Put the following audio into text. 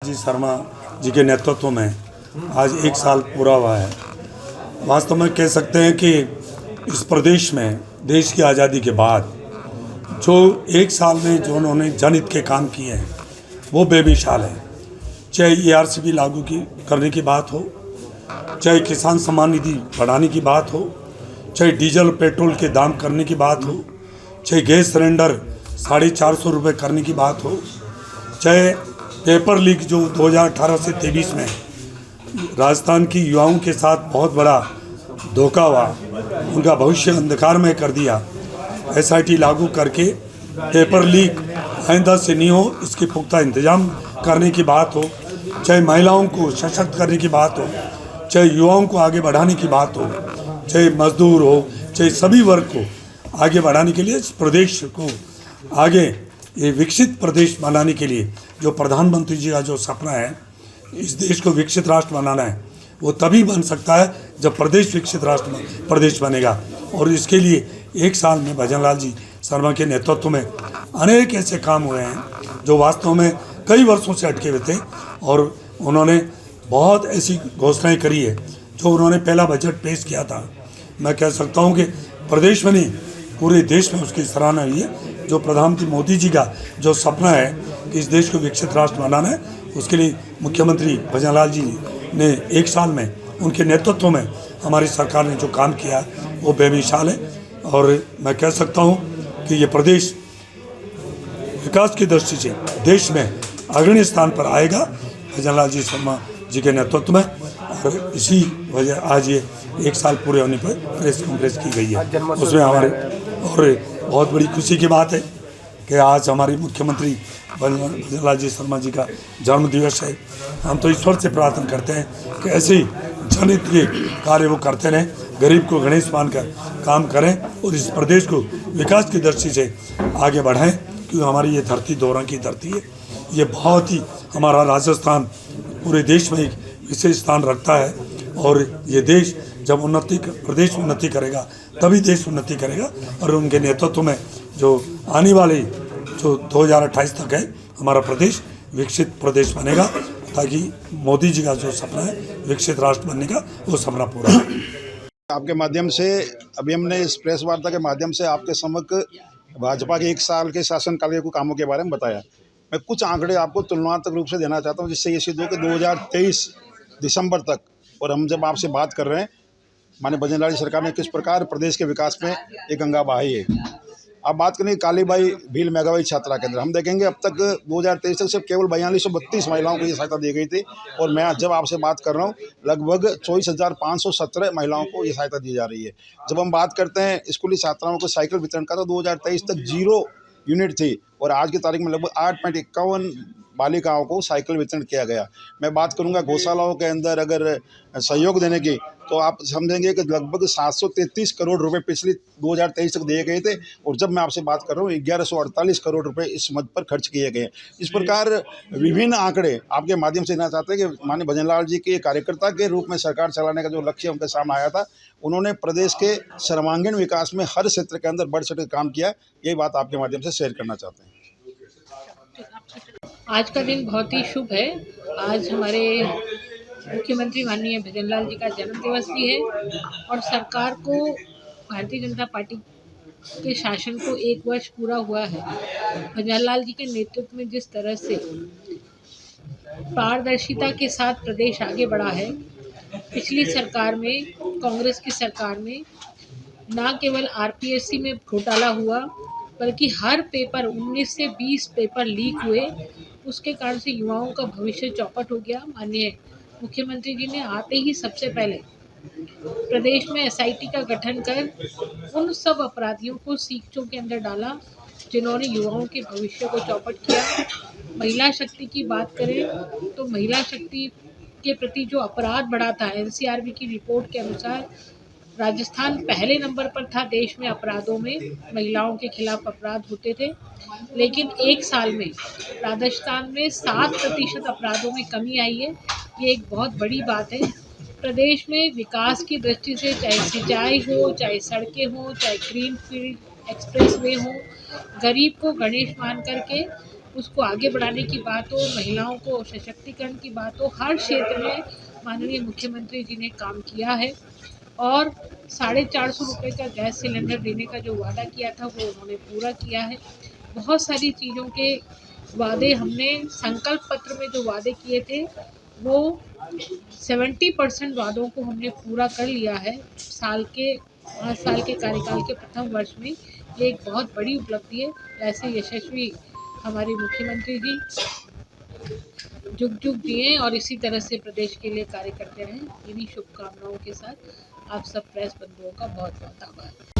जी शर्मा जी के नेतृत्व में आज 1 साल पूरा हुआ है। वास्तव में कह सकते हैं कि इस प्रदेश में देश की आज़ादी के बाद जो 1 साल में जो उन्होंने जनहित के काम किए हैं वो बेमिसाल है। चाहे ERCP लागू करने की बात हो, चाहे किसान सम्मान निधि बढ़ाने की बात हो, चाहे डीजल पेट्रोल के दाम करने की बात हो, चाहे गैस सिलेंडर 450 रुपये करने की बात हो, चाहे पेपर लीक जो 2018 से 23 में राजस्थान की युवाओं के साथ बहुत बड़ा धोखा हुआ, उनका भविष्य अंधकारमय कर दिया। SIT लागू करके पेपर लीक आइंदा से नहीं हो इसके पुख्ता इंतजाम करने की बात हो, चाहे महिलाओं को सशक्त करने की बात हो, चाहे युवाओं को आगे बढ़ाने की बात हो, चाहे मजदूर हो, चाहे सभी वर्ग को आगे बढ़ाने के लिए इस प्रदेश को आगे ये विकसित प्रदेश बनाने के लिए जो प्रधानमंत्री जी का जो सपना है, इस देश को विकसित राष्ट्र बनाना है, वो तभी बन सकता है जब प्रदेश विकसित राष्ट्र प्रदेश बनेगा। और इसके लिए 1 साल में भजनलाल जी शर्मा के नेतृत्व में अनेक ऐसे काम हुए हैं जो वास्तव में कई वर्षों से अटके हुए थे। और उन्होंने बहुत ऐसी घोषणाएं करी है जो उन्होंने पहला बजट पेश किया था। मैं कह सकता हूं कि प्रदेश में नहीं पूरे देश में उसकी सराहना हुई है। जो प्रधानमंत्री मोदी जी का जो सपना है कि इस देश को विकसित राष्ट्र बनाना है, उसके लिए मुख्यमंत्री भजनलाल जी ने 1 साल में उनके नेतृत्व में हमारी सरकार ने जो काम किया वो बेमिसाल है। और मैं कह सकता हूँ कि ये प्रदेश विकास की दृष्टि से देश में अग्रणी स्थान पर आएगा भजनलाल जी शर्मा जी के नेतृत्व में। और इसी वजह आज ये 1 साल पूरे होने पर प्रेस कॉन्फ्रेंस की गई है। उसमें हमारे और बहुत बड़ी खुशी की बात है कि आज हमारे मुख्यमंत्री भजनलाल जी शर्मा जी का जन्म दिवस है। हम तो ईश्वर से प्रार्थना करते हैं कि ऐसे ही जनहित के कार्य वो करते रहें, गरीब को गणेश मानकर काम करें और इस प्रदेश को विकास की दृष्टि से आगे बढ़ाएं। क्योंकि हमारी ये धरती 2 रंग की धरती है। ये बहुत ही हमारा राजस्थान पूरे देश में एक विशेष स्थान रखता है। और ये देश जब प्रदेश उन्नति करेगा तभी देश उन्नति करेगा। और उनके नेतृत्व में जो आने वाले जो 2028 तक है हमारा प्रदेश विकसित प्रदेश बनेगा, ताकि मोदी जी का जो सपना है विकसित राष्ट्र बनने का वो सपना पूरा हो। आपके माध्यम से अभी हमने इस प्रेस वार्ता के माध्यम से आपके समक्ष भाजपा के 1 साल के शासनकाल के कुछ कामों के बारे में बताया। मैं कुछ आंकड़े आपको तुलनात्मक रूप से देना चाहता हूं, जिससे ये सिद्ध हो कि 2023 दिसंबर तक और हम जब आपसे बात कर रहे हैं माननीय भजनलाल जी सरकार ने किस प्रकार प्रदेश के विकास में एक अंगा बहाई है। अब बात करें कालीबाई भील मेघाबाई छात्रा केंद्र, हम देखेंगे अब तक 2023 तक सिर्फ केवल 4232 महिलाओं को ये सहायता दी गई थी। और मैं जब आपसे बात कर रहा हूँ लगभग 24,517 महिलाओं को ये सहायता दी जा रही है। जब हम बात करते हैं स्कूली छात्राओं को साइकिल वितरण का, तो 2023 तक 0 यूनिट थी और आज की तारीख में लगभग 8.51 बालिकाओं को साइकिल वितरण किया गया। मैं बात करूंगा गौशालाओं के अंदर अगर सहयोग देने की, तो आप समझेंगे कि लगभग 733 करोड़ रुपए पिछले 2023 तक दिए गए थे। और जब मैं आपसे बात कर रहा हूँ 1148 करोड़ रुपए इस मद पर खर्च किए गए। इस प्रकार विभिन्न आंकड़े आपके माध्यम से देना चाहते हैं कि माननीय भजनलाल जी के कार्यकर्ता के रूप में सरकार चलाने का जो लक्ष्य उनके सामने आया था, उन्होंने प्रदेश के सर्वांगीण विकास में हर क्षेत्र के अंदर बढ़ चढ़ के काम किया। यही बात आपके माध्यम से शेयर करना चाहते हैं। आज का दिन बहुत ही शुभ है। आज हमारे मुख्यमंत्री माननीय भजनलाल जी का जन्म दिवस भी है और सरकार को भारतीय जनता पार्टी के शासन को 1 वर्ष पूरा हुआ है। भजनलाल जी के नेतृत्व में जिस तरह से पारदर्शिता के साथ प्रदेश आगे बढ़ा है, पिछली सरकार में, कांग्रेस की सरकार में न केवल RPSC में घोटाला हुआ बल्कि हर पेपर 19 से 20 पेपर लीक हुए। उसके कारण से युवाओं का भविष्य चौपट हो गया। माननीय मुख्यमंत्री जी ने आते ही सबसे पहले प्रदेश में SIT का गठन कर उन सब अपराधियों को सीखचों के अंदर डाला जिन्होंने युवाओं के भविष्य को चौपट किया। महिला शक्ति की बात करें तो महिला शक्ति के प्रति जो अपराध बढ़ा था, NCRB की रिपोर्ट के अनुसार राजस्थान पहले नंबर पर था देश में अपराधों में, महिलाओं के खिलाफ अपराध होते थे। लेकिन 1 साल में राजस्थान में 7% अपराधों में कमी आई है। ये एक बहुत बड़ी बात है। प्रदेश में विकास की दृष्टि से चाहे सिंचाई हो, चाहे सड़कें हो, चाहे ग्रीन फील्ड एक्सप्रेस वे हो, गरीब को गणेश मान करके उसको आगे बढ़ाने की बात हो, महिलाओं को सशक्तिकरण की बात हो, हर क्षेत्र में माननीय मुख्यमंत्री जी ने काम किया है और 450 रुपये का गैस सिलेंडर देने का जो वादा किया था वो उन्होंने पूरा किया है। बहुत सारी चीज़ों के वादे हमने संकल्प पत्र में जो वादे किए थे वो 70% वादों को हमने पूरा कर लिया है। 5 साल के कार्यकाल के प्रथम वर्ष में ये एक बहुत बड़ी उपलब्धि है। ऐसे यशस्वी हमारे मुख्यमंत्री जी जुग जुग जिए और इसी तरह से प्रदेश के लिए कार्य करते रहें। इन्हीं शुभकामनाओं के साथ आप सब प्रेस बंधुओं का बहुत बहुत आभार।